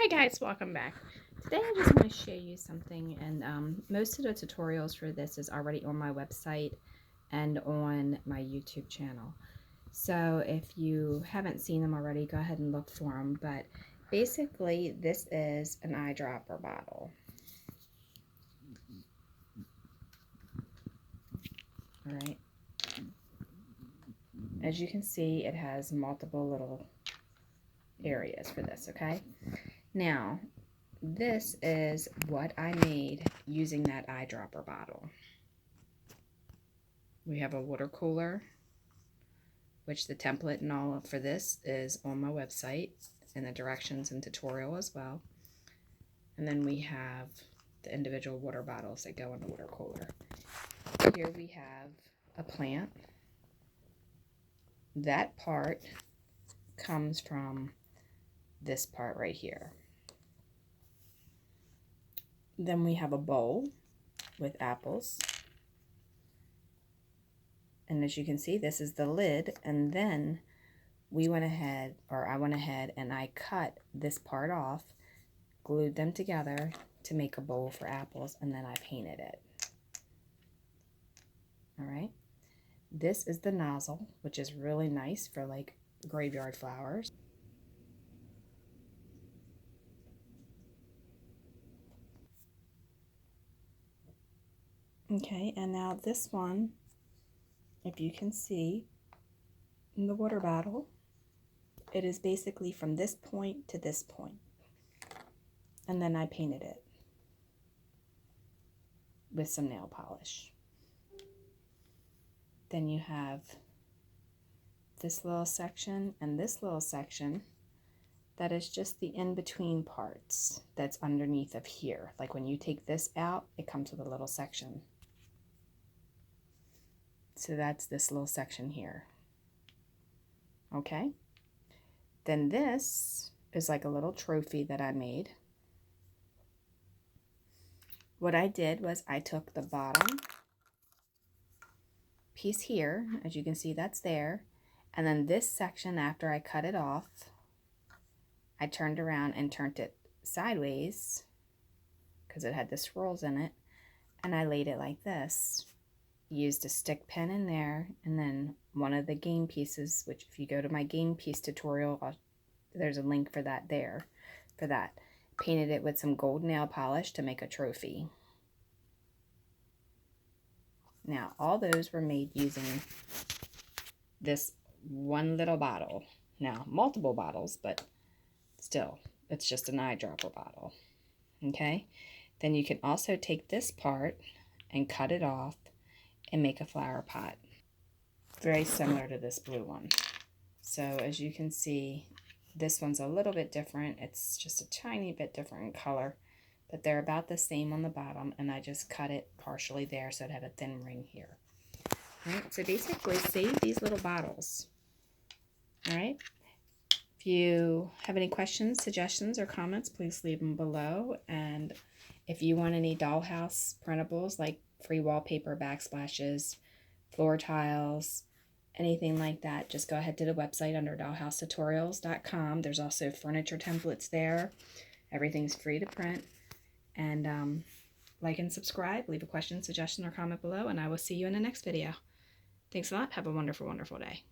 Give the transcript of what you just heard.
Hi guys, welcome back. Today I just want to show you something, and most of the tutorials for this is already on my website and on my YouTube channel. So if you haven't seen them already, go ahead and look for them. But basically this is an eyedropper bottle. Alright. As you can see, it has multiple little areas for this, okay? Now, this is what I made using that eyedropper bottle. We have a water cooler, which the template and all for this is on my website, and the directions and tutorial as well. And then we have the individual water bottles that go in the water cooler. Here we have a plant. That part comes from this part right here. Then we have a bowl with apples. And as you can see, this is the lid, and then I went ahead and I cut this part off, glued them together to make a bowl for apples, and then I painted it. Alright, this is the nozzle, which is really nice for like graveyard flowers. Okay, and now this one, if you can see in the water bottle, it is basically from this point to this point. And then I painted it with some nail polish. Then you have this little section and this little section that is just the in-between parts that's underneath of here. Like when you take this out, it comes with a little section. So that's this little section here. Okay? Then this is like a little trophy that I made. What I did was I took the bottom piece here, as you can see that's there, and then this section after I cut it off, I turned around and turned it sideways because it had the swirls in it, and I laid it like this. Used a stick pin in there, and then one of the game pieces, which if you go to my game piece tutorial, there's a link for that there, for that. Painted it with some gold nail polish to make a trophy. Now, all those were made using this one little bottle. Now, multiple bottles, but still, it's just an eyedropper bottle. Okay? Then you can also take this part and cut it off and make a flower pot. Very similar to this blue one. So as you can see, this one's a little bit different. It's just a tiny bit different in color, but they're about the same on the bottom, and I just cut it partially there so it had a thin ring here. All right, so basically save these little bottles. All right. If you have any questions, suggestions, or comments, please leave them below. And if you want any dollhouse printables like free wallpaper, backsplashes, floor tiles, anything like that, just go ahead to the website under dollhousetutorials.com. There's also furniture templates there. Everything's free to print. And like and subscribe, leave a question, suggestion, or comment below, and I will see you in the next video. Thanks a lot. Have a wonderful, wonderful day.